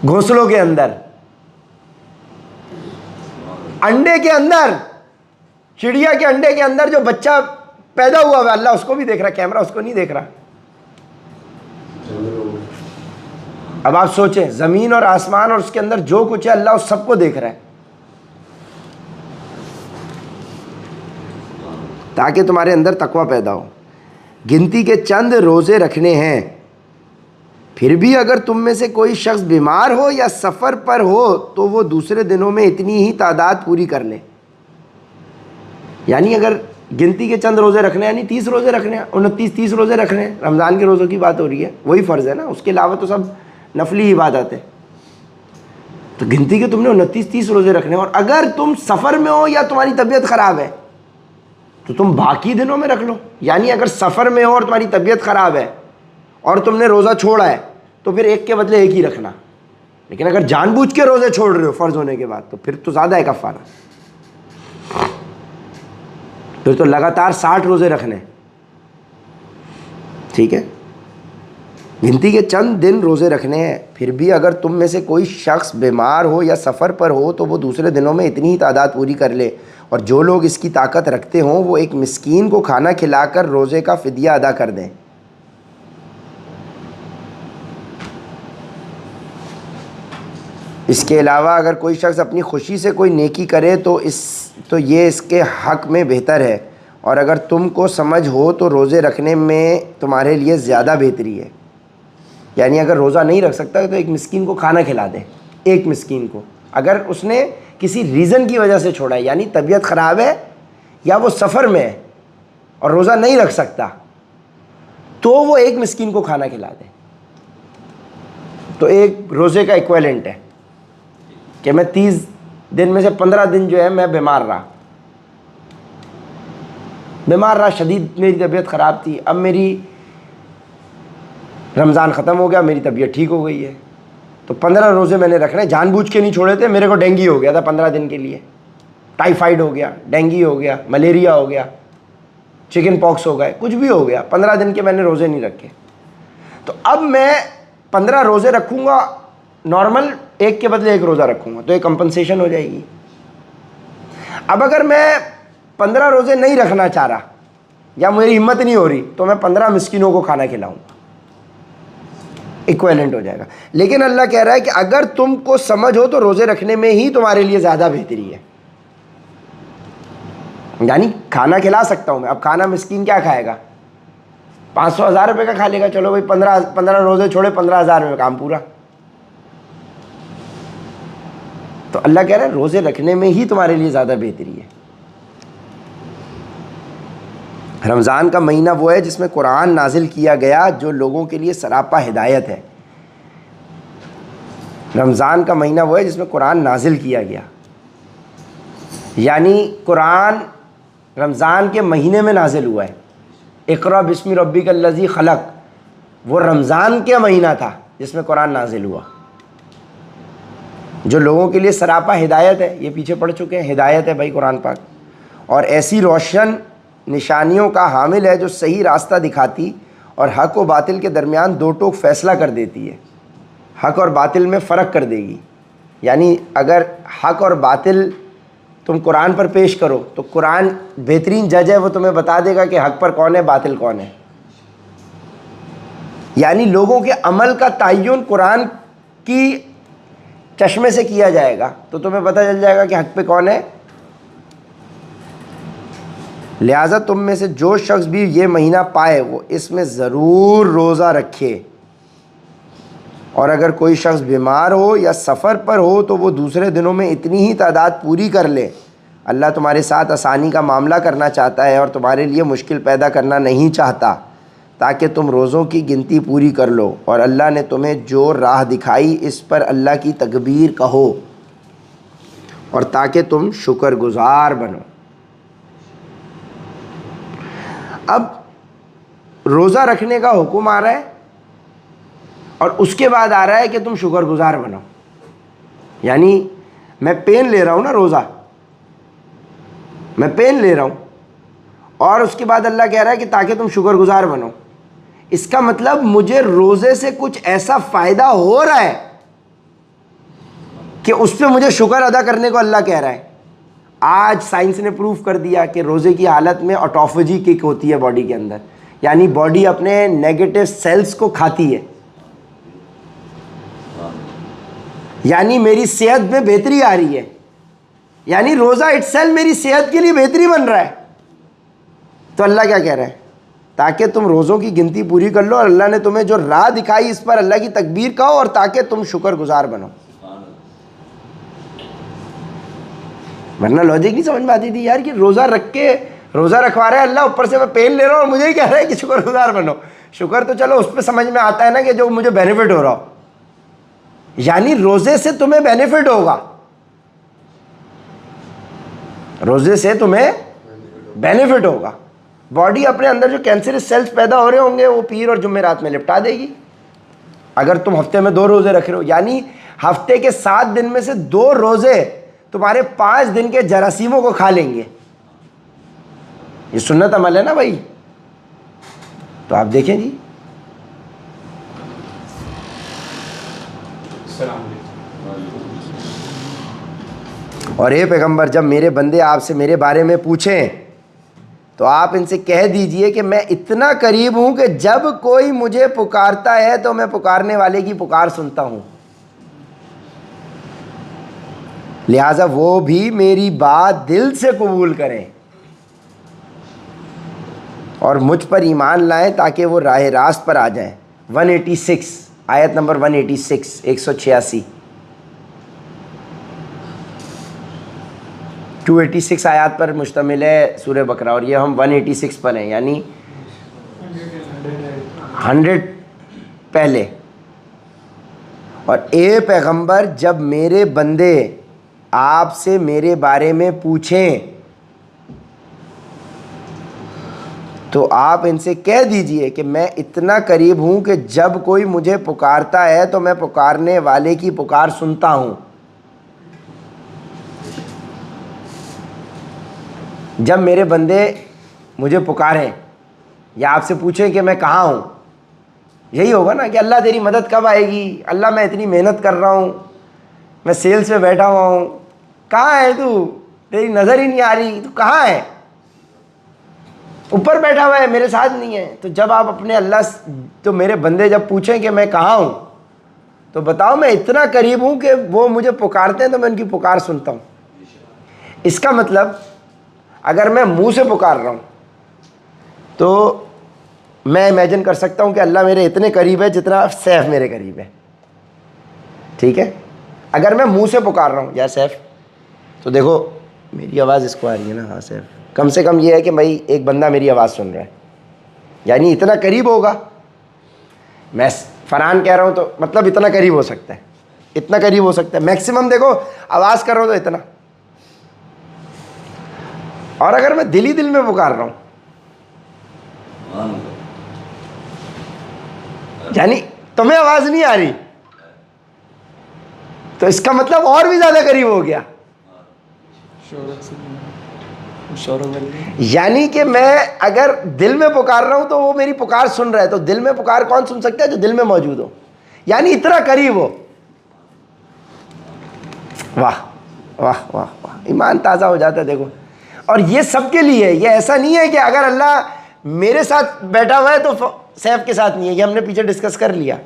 گھونسلوں کے اندر, انڈے کے اندر, چڑیا کے انڈے کے اندر جو بچہ پیدا ہوا ہے اللہ اس کو بھی دیکھ رہا ہے, کیمرہ اس کو نہیں دیکھ رہا. اب آپ سوچیں, زمین اور آسمان اور اس کے اندر جو کچھ ہے اللہ اس سب کو دیکھ رہا ہے. تاکہ تمہارے اندر تقویٰ پیدا ہو. گنتی کے چند روزے رکھنے ہیں, پھر بھی اگر تم میں سے کوئی شخص بیمار ہو یا سفر پر ہو تو وہ دوسرے دنوں میں اتنی ہی تعداد پوری کر لے. یعنی اگر گنتی کے چند روزے رکھنے ہیں, یعنی 30 روزے رکھنے ہیں, 29-30 روزے رکھنے ہیں, رمضان کے روزوں کی بات ہو رہی ہے, وہی فرض ہے نا, اس کے علاوہ تو سب نفلی عبادت ہے. تو گنتی کے تم نے 29-30 روزے رکھنے ہیں. اور اگر تم سفر میں ہو یا تمہاری طبیعت خراب ہے تو تم باقی دنوں میں رکھ لو. یعنی اگر سفر میں ہو اور تمہاری طبیعت خراب ہے اور تم نے روزہ چھوڑا ہے تو پھر ایک کے بدلے ایک ہی رکھنا. لیکن اگر جان بوجھ کے روزے چھوڑ رہے ہو فرض ہونے کے بعد تو پھر تو زیادہ ہے کفارہ, پھر تو لگاتار 60 روزے رکھنے. ٹھیک ہے, گنتی کے چند دن روزے رکھنے ہیں, پھر بھی اگر تم میں سے کوئی شخص بیمار ہو یا سفر پر ہو تو وہ دوسرے دنوں میں اتنی ہی تعداد پوری کر لے. اور جو لوگ اس کی طاقت رکھتے ہوں وہ ایک مسکین کو کھانا کھلا کر روزے کا فدیہ ادا کر دیں. اس کے علاوہ اگر کوئی شخص اپنی خوشی سے کوئی نیکی کرے تو یہ اس کے حق میں بہتر ہے، اور اگر تم کو سمجھ ہو تو روزے رکھنے میں تمہارے لیے زیادہ بہتری ہے۔ یعنی اگر روزہ نہیں رکھ سکتا تو ایک مسکین کو کھانا کھلا دے، ایک مسکین کو، اگر اس نے کسی ریزن کی وجہ سے چھوڑا ہے، یعنی طبیعت خراب ہے یا وہ سفر میں ہے اور روزہ نہیں رکھ سکتا، تو وہ ایک مسکین کو کھانا کھلا دے، تو ایک روزے کا ایکویلنٹ ہے کہ میں 30 دن میں سے 15 دن جو ہے میں بیمار رہا، شدید میری طبیعت خراب تھی، اب میری رمضان ختم ہو گیا، میری طبیعت ٹھیک ہو گئی ہے، تو 15 روزے میں نے رکھنے، جان بوجھ کے نہیں چھوڑے تھے، میرے کو ڈینگی ہو گیا تھا 15 دن کے لیے، ٹائیفائڈ ہو گیا، ڈینگی ہو گیا، ملیریا ہو گیا، چکن پاکس ہو گئے، کچھ بھی ہو گیا، 15 دن کے میں نے روزے نہیں رکھے، تو اب میں 15 روزے رکھوں گا نارمل، ایک کے بدلے ایک روزہ رکھوں گا، تو ایک کمپنسیشن ہو جائے گی۔ اب اگر میں 15 روزے نہیں رکھنا چاہ رہا یا میری ہمت نہیں ہو رہی تو میں 15 مسکینوں کو کھانا کھلاؤں گا، ایکویلنٹ ہو جائے گا۔ لیکن اللہ کہہ رہا ہے کہ اگر تم کو سمجھ ہو تو روزے رکھنے میں ہی تمہارے لیے زیادہ بہتری ہے، یعنی کھانا کھلا سکتا ہوں میں، اب کھانا مسکین کیا کھائے گا، 500-1000 روپے کا کھا لے گا، چلو بھائی 15 روزے چھوڑے، 15,000 روپے کام پورا۔ تو اللہ کہہ رہا ہے روزے رکھنے میں ہی تمہارے لیے زیادہ بہتری ہے۔ رمضان کا مہینہ وہ ہے جس میں قرآن نازل کیا گیا، جو لوگوں کے لیے سراپا ہدایت ہے۔ رمضان کا مہینہ وہ ہے جس میں قرآن نازل کیا گیا، یعنی قرآن رمضان کے مہینے میں نازل ہوا ہے۔ اقرأ بسم ربک الذی خلق، وہ رمضان کا مہینہ تھا جس میں قرآن نازل ہوا، جو لوگوں کے لیے سراپا ہدایت ہے، یہ پیچھے پڑھ چکے ہیں، ہدایت ہے بھائی قرآن پاک، اور ایسی روشن نشانیوں کا حامل ہے جو صحیح راستہ دکھاتی اور حق و باطل کے درمیان دو ٹوک فیصلہ کر دیتی ہے، حق اور باطل میں فرق کر دے گی۔ یعنی اگر حق اور باطل تم قرآن پر پیش کرو تو قرآن بہترین جج ہے، وہ تمہیں بتا دے گا کہ حق پر کون ہے، باطل کون ہے۔ یعنی لوگوں کے عمل کا تعین قرآن کی چشمے سے کیا جائے گا تو تمہیں پتہ چل جائے گا کہ حق پہ کون ہے۔ لہٰذا تم میں سے جو شخص بھی یہ مہینہ پائے وہ اس میں ضرور روزہ رکھے، اور اگر کوئی شخص بیمار ہو یا سفر پر ہو تو وہ دوسرے دنوں میں اتنی ہی تعداد پوری کر لے۔ اللہ تمہارے ساتھ آسانی کا معاملہ کرنا چاہتا ہے اور تمہارے لیے مشکل پیدا کرنا نہیں چاہتا، تاکہ تم روزوں کی گنتی پوری کر لو، اور اللہ نے تمہیں جو راہ دکھائی اس پر اللہ کی تکبیر کہو، اور تاکہ تم شکر گزار بنو۔ اب روزہ رکھنے کا حکم آ رہا ہے اور اس کے بعد آ رہا ہے کہ تم شکر گزار بنو، یعنی میں پین لے رہا ہوں نا، روزہ میں پین لے رہا ہوں، اور اس کے بعد اللہ کہہ رہا ہے کہ تاکہ تم شکر گزار بنو۔ اس کا مطلب مجھے روزے سے کچھ ایسا فائدہ ہو رہا ہے کہ اس پہ مجھے شکر ادا کرنے کو اللہ کہہ رہا ہے۔ آج سائنس نے پروف کر دیا کہ روزے کی حالت میں آٹوفیجی کک ہوتی ہے باڈی کے اندر، یعنی باڈی اپنے نیگیٹو سیلز کو کھاتی ہے، یعنی میری صحت میں بہتری آ رہی ہے، یعنی روزہ اٹسیلف میری صحت کے لیے بہتری بن رہا ہے۔ تو اللہ کیا کہہ رہا ہے، تاکہ تم روزوں کی گنتی پوری کر لو، اور اللہ نے تمہیں جو راہ دکھائی اس پر اللہ کی تکبیر کہو، اور تاکہ تم شکر گزار بنو۔ ورنہ لاجک نہیں سمجھ میں آتی تھی یار کہ روزہ رکھ کے روزہ رکھوا رہا ہے اللہ، اوپر سے میں پین لے رہا ہوں اور مجھے ہی کہہ رہا ہے کہ شکر گزار بنو۔ شکر تو چلو اس پہ سمجھ میں آتا ہے نا کہ جو مجھے بینیفٹ ہو رہا ہو، یعنی روزے سے تمہیں بینیفٹ ہوگا، روزے سے تمہیں بینیفٹ ہوگا۔ باڈی اپنے اندر جو کینسرس سیلز پیدا ہو رہے ہوں گے وہ پیر اور جمعرات میں لپٹا دے گی۔ اگر تم ہفتے میں 2 روزے رکھ رہے ہو، یعنی ہفتے کے 7 دن میں سے 2 روزے تمہارے 5 دن کے جراثیموں کو کھا لیں گے۔ یہ سنت عمل ہے نا بھائی، تو آپ دیکھیں جی۔ السلام علیکم۔ اور اے پیغمبر، جب میرے بندے آپ سے میرے بارے میں پوچھیں تو آپ ان سے کہہ دیجئے کہ میں اتنا قریب ہوں کہ جب کوئی مجھے پکارتا ہے تو میں پکارنے والے کی پکار سنتا ہوں۔ لہٰذا وہ بھی میری بات دل سے قبول کریں اور مجھ پر ایمان لائیں تاکہ وہ راہ راست پر آ جائیں. 186 آیت نمبر 186 186 286 آیات پر مشتمل ہے سورہ بقرہ اور یہ ہم 186 پر ہیں، یعنی 100 پہلے. اور اے پیغمبر جب میرے بندے آپ سے میرے بارے میں پوچھیں تو آپ ان سے کہہ دیجئے کہ میں اتنا قریب ہوں کہ جب کوئی مجھے پکارتا ہے تو میں پکارنے والے کی پکار سنتا ہوں. جب میرے بندے مجھے پکاریں یا آپ سے پوچھیں کہ میں کہاں ہوں، یہی ہوگا نا کہ اللہ تیری مدد کب آئے گی، اللہ میں اتنی محنت کر رہا ہوں، میں سیلز پہ بیٹھا ہوا ہوں، کہاں ہے تو، تیری نظر ہی نہیں آ رہی، تو کہاں ہے، اوپر بیٹھا ہوا ہے میرے ساتھ نہیں ہے. تو جب آپ اپنے تو میرے بندے جب پوچھیں کہ میں کہاں ہوں تو بتاؤ میں اتنا قریب ہوں کہ وہ مجھے پکارتے ہیں تو میں ان کی پکار سنتا ہوں. اس کا مطلب اگر میں منہ سے پکار رہا ہوں تو میں امیجن کر سکتا ہوں کہ اللہ میرے اتنے قریب ہے جتنا سیف میرے قریب ہے، ٹھیک ہے. اگر میں منہ سے پکار رہا ہوں یا سیف، تو دیکھو میری آواز اس کو آ رہی ہے نا، ہاں سیف، کم سے کم یہ ہے کہ بھائی ایک بندہ میری آواز سن رہا ہے، یعنی اتنا قریب ہوگا. میں فرحان کہہ رہا ہوں تو مطلب اتنا قریب ہو سکتا ہے، اتنا قریب ہو سکتا ہے میکسیمم. دیکھو آواز کر رہا ہوں تو اتنا. اور اگر میں دل ہی دل میں پکار رہا ہوں یعنی تمہیں آواز نہیں آ رہی تو اس کا مطلب اور بھی زیادہ قریب ہو گیا. یعنی کہ میں اگر دل میں پکار رہا ہوں تو وہ میری پکار سن رہا ہے، تو دل میں پکار کون سن سکتا ہے؟ جو دل میں موجود ہو، یعنی اتنا قریب ہو. واہ واہ واہ واہ، ایمان تازہ ہو جاتا ہے. دیکھو، اور یہ سب کے لیے، یہ ایسا نہیں ہے کہ اگر اللہ میرے ساتھ بیٹھا ہوا ہے تو سیف کے ساتھ نہیں ہے، یہ ہم نے پیچھے ڈسکس کر لیا.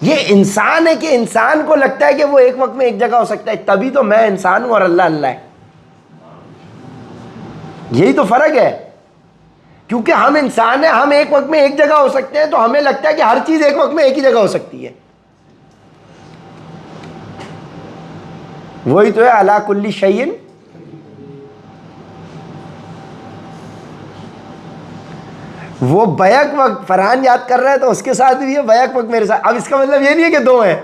یہ انسان ہے کہ انسان کو لگتا ہے کہ وہ ایک وقت میں ایک جگہ ہو سکتا ہے، تبھی تو میں انسان ہوں اور اللہ اللہ ہے. یہی تو فرق ہے، کیونکہ ہم انسان ہیں، ہم ایک وقت میں ایک جگہ ہو سکتے ہیں تو ہمیں لگتا ہے کہ ہر چیز ایک وقت میں ایک ہی جگہ ہو سکتی ہے. وہی تو ہے علی کل شیء. وہ بیک وقت فرحان یاد کر رہا ہے تو اس کے ساتھ بھی ہے، بیک وقت میرے ساتھ. اب اس کا مطلب یہ نہیں ہے کہ دو ہیں،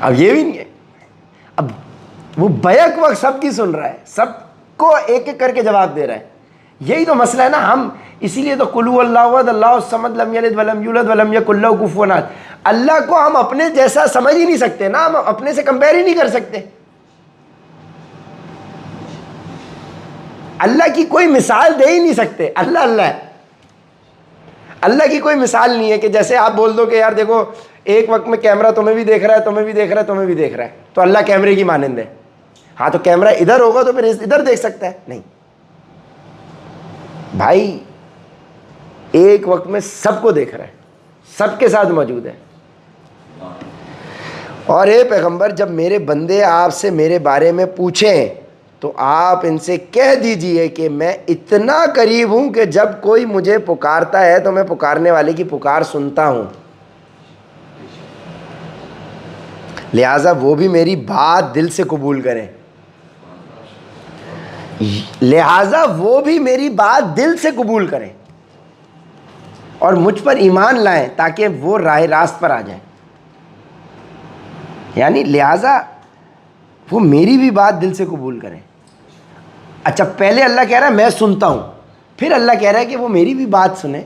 اب یہ بھی نہیں ہے. اب وہ بیک وقت سب کی سن رہا ہے، سب کو ایک ایک کر کے جواب دے رہا ہے. یہی تو مسئلہ ہے نا. ہم اسی لیے تو قل هو اللہ احد اللہ الصمد لم یلد ولم یولد ولم یکن لہ کفوا احد. اللہ کو ہم اپنے جیسا سمجھ ہی نہیں سکتے نا، ہم اپنے سے کمپیئر ہی نہیں کر سکتے. اللہ کی کوئی مثال دے ہی نہیں سکتے. اللہ اللہ ہے، اللہ کی کوئی مثال نہیں ہے کہ جیسے آپ بول دو کہ یار دیکھو ایک وقت میں کیمرہ تمہیں بھی دیکھ رہا ہے، تمہیں بھی دیکھ رہا ہے، تمہیں بھی دیکھ رہا ہے، تو اللہ کیمرے کی مانند ہے. ہاں تو کیمرہ ادھر ہوگا تو پھر ادھر دیکھ سکتا ہے؟ نہیں بھائی، ایک وقت میں سب کو دیکھ رہا ہے، سب کے ساتھ موجود ہے. اور اے پیغمبر جب میرے بندے آپ سے میرے بارے میں پوچھیں تو آپ ان سے کہہ دیجئے کہ میں اتنا قریب ہوں کہ جب کوئی مجھے پکارتا ہے تو میں پکارنے والے کی پکار سنتا ہوں. لہٰذا وہ بھی میری بات دل سے قبول کریں. لہٰذا وہ بھی میری بات دل سے قبول کریں اور مجھ پر ایمان لائیں تاکہ وہ راہ راست پر آ جائیں. یعنی لہٰذا وہ میری بھی بات دل سے قبول کریں. اچھا، پہلے اللہ کہہ رہا ہے میں سنتا ہوں، پھر اللہ کہہ رہا ہے کہ وہ میری بھی بات سنیں،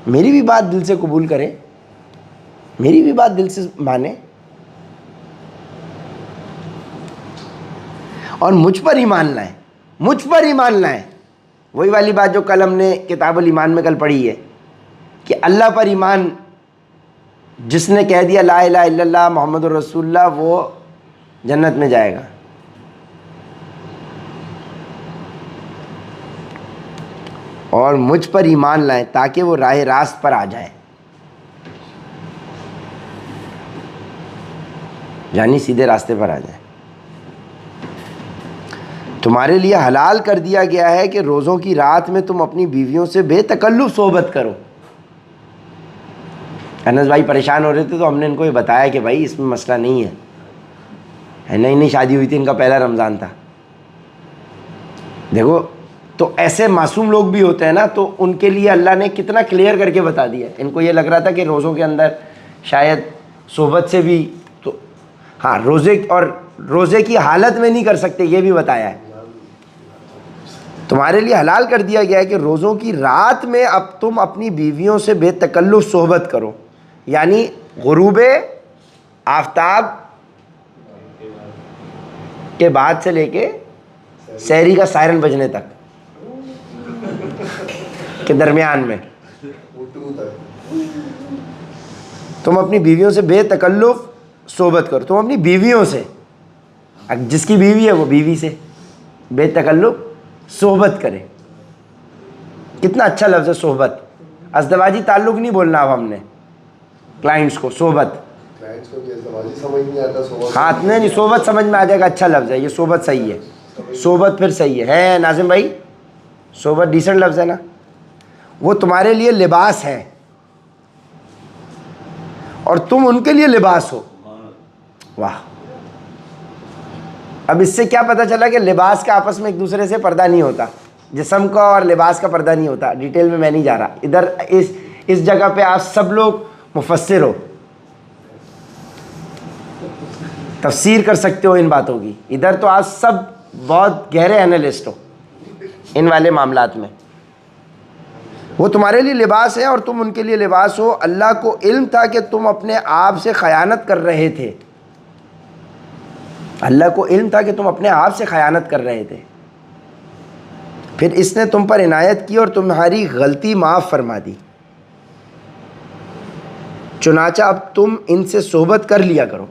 میری بھی بات دل سے قبول کریں، میری بھی بات دل سے مانیں اور مجھ پر ایمان لائیں. مجھ پر ایمان لائیں. وہی والی بات جو کل ہم نے کتاب الایمان میں کل پڑھی ہے کہ اللہ پر ایمان جس نے کہہ دیا لا الہ الا اللہ محمد الرسول اللہ، وہ جنت میں جائے گا. اور مجھ پر ایمان لائیں تاکہ وہ راہ راست پر آ جائیں. یعنی سیدھے راستے پر آ جائیں. تمہارے لیے حلال کر دیا گیا ہے کہ روزوں کی رات میں تم اپنی بیویوں سے بے تکلف صحبت کرو. انس بھائی پریشان ہو رہے تھے تو ہم نے ان کو یہ بتایا کہ بھائی اس میں مسئلہ نہیں ہے، نئی نئی شادی ہوئی تھی، ان کا پہلا رمضان تھا. دیکھو تو ایسے معصوم لوگ بھی ہوتے ہیں نا، تو ان کے لیے اللہ نے کتنا کلیئر کر کے بتا دیا. ان کو یہ لگ رہا تھا کہ روزوں کے اندر شاید صحبت سے بھی، تو ہاں روزے کی حالت میں نہیں کر سکتے، یہ بھی بتایا ہے. تمہارے لیے حلال کر دیا گیا ہے کہ روزوں کی رات میں اب تم اپنی بیویوں سے بے تکلف صحبت کرو، یعنی غروب آفتاب کے بعد سے لے کے سحری کا سائرن بجنے تک کے درمیان میں تم اپنی بیویوں سے بے تکلف صحبت کرو. تم اپنی بیویوں سے، جس کی بیوی ہے وہ بیوی سے بے تکلف صحبت کرے. کتنا اچھا لفظ ہے صحبت. ازدواجی تعلق نہیں بولنا اب ہم نے کلائنٹس کو، صحبت. ہاں نہیں، صحبت سمجھ میں آ جائے گا، اچھا لفظ ہے یہ، صحبت صحیح ہے. صحبت پھر صحیح ہے ناظم بھائی، صحبت ڈیسنٹ لفظ ہے نا. وہ تمہارے لیے لباس ہے اور تم ان کے لیے لباس ہو. واہ. اب اس سے کیا پتہ چلا کہ لباس کا آپس میں ایک دوسرے سے پردہ نہیں ہوتا، جسم کا اور لباس کا پردہ نہیں ہوتا. ڈیٹیل میں نہیں جا رہا، ادھر اس جگہ پہ آپ سب لوگ مفسر ہو، تفسیر کر سکتے ہو ان باتوں کی. ادھر تو آپ سب بہت گہرے انالسٹ ہو ان والے معاملات میں. وہ تمہارے لیے لباس ہے اور تم ان کے لیے لباس ہو. اللہ کو علم تھا کہ تم اپنے آپ سے خیانت کر رہے تھے. اللہ کو علم تھا کہ تم اپنے آپ سے خیانت کر رہے تھے، پھر اس نے تم پر عنایت کی اور تمہاری غلطی معاف فرما دی. چنانچہ اب تم ان سے صحبت کر لیا کرو.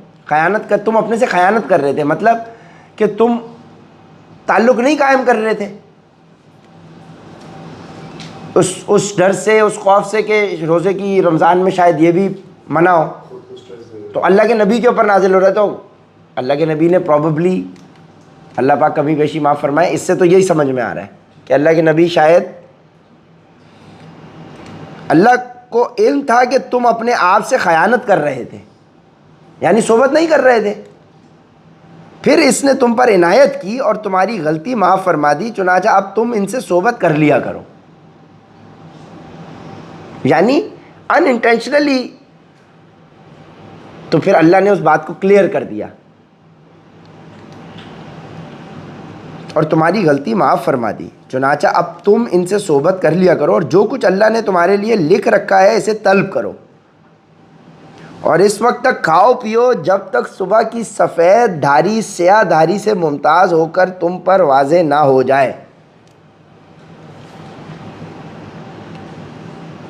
تم اپنے سے خیانت کر رہے تھے، مطلب کہ تم تعلق نہیں قائم کر رہے تھے اس ڈر سے، اس خوف سے کہ روزے کی رمضان میں شاید یہ بھی منع ہو. تو اللہ کے نبی کے اوپر نازل ہو رہا ہے، تو اللہ کے نبی نے پروبیبلی، اللہ پاک کبھی بیشی معاف فرمائے، اس سے تو یہی سمجھ میں آ رہا ہے کہ اللہ کے نبی شاید، اللہ کو علم تھا کہ تم اپنے آپ سے خیانت کر رہے تھے، یعنی صحبت نہیں کر رہے تھے. پھر اس نے تم پر عنایت کی اور تمہاری غلطی معاف فرما دی. چنانچہ اب تم ان سے صحبت کر لیا کرو، یعنی ان انٹینشنلی. تو پھر اللہ نے اس بات کو کلیئر کر دیا اور تمہاری غلطی معاف فرما دی. چنانچہ اب تم ان سے صحبت کر لیا کرو اور جو کچھ اللہ نے تمہارے لیے لکھ رکھا ہے اسے طلب کرو. اور اس وقت تک کھاؤ پیو جب تک صبح کی سفید دھاری سیاہ دھاری سے ممتاز ہو کر تم پر واضح نہ ہو جائے.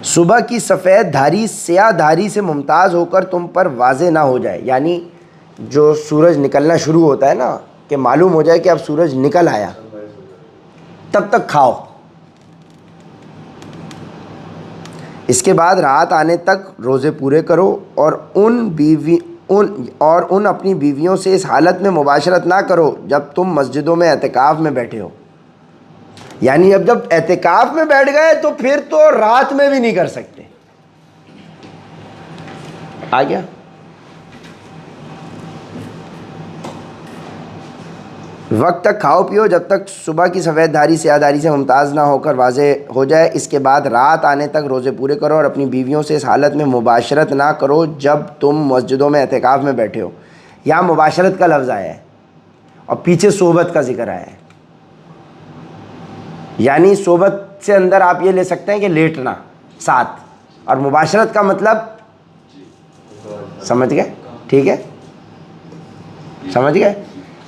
صبح کی سفید دھاری سیاہ دھاری سے ممتاز ہو کر تم پر واضح نہ ہو جائے، یعنی جو سورج نکلنا شروع ہوتا ہے نا، کہ معلوم ہو جائے کہ اب سورج نکل آیا، تب تک کھاؤ. اس کے بعد رات آنے تک روزے پورے کرو اور ان اپنی بیویوں سے اس حالت میں مباشرت نہ کرو جب تم مسجدوں میں اعتکاف میں بیٹھے ہو. یعنی اب جب اعتکاف میں بیٹھ گئے تو پھر تو رات میں بھی نہیں کر سکتے. آ گیا؟ وقت تک کھاؤ پیو جب تک صبح کی سفید دھاری سیاہ دھاری سے ممتاز نہ ہو کر واضح ہو جائے. اس کے بعد رات آنے تک روزے پورے کرو اور اپنی بیویوں سے اس حالت میں مباشرت نہ کرو جب تم مسجدوں میں اعتکاف میں بیٹھے ہو. یہاں مباشرت کا لفظ آیا ہے اور پیچھے صحبت کا ذکر آیا ہے. یعنی صحبت سے اندر آپ یہ لے سکتے ہیں کہ لیٹنا ساتھ، اور مباشرت کا مطلب سمجھ گئے؟ ٹھیک ہے، سمجھ گئے؟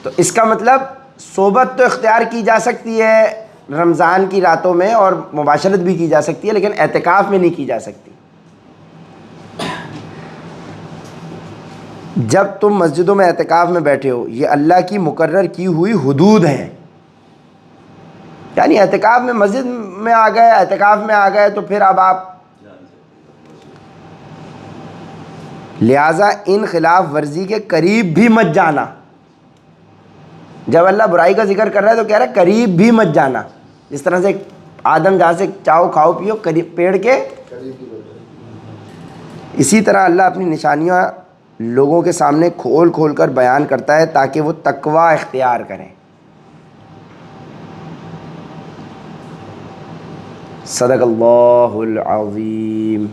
تو اس کا مطلب صحبت تو اختیار کی جا سکتی ہے رمضان کی راتوں میں اور مباشرت بھی کی جا سکتی ہے، لیکن اعتکاف میں نہیں کی جا سکتی. جب تم مسجدوں میں اعتکاف میں بیٹھے ہو، یہ اللہ کی مقرر کی ہوئی حدود ہیں. یعنی اعتکاف میں مسجد میں آ گئے، اعتکاف میں آ گئے تو پھر اب آپ لہٰذا ان خلاف ورزی کے قریب بھی مت جانا. جب اللہ برائی کا ذکر کر رہا ہے تو کہہ رہا ہے قریب بھی مت جانا. جس طرح سے آدم جہاں سے چاہو کھاؤ پیو قریب پیڑ کے, اسی طرح اللہ اپنی نشانیاں لوگوں کے سامنے کھول کھول کر بیان کرتا ہے تاکہ وہ تقوی اختیار کریں. صدق اللہ العظیم.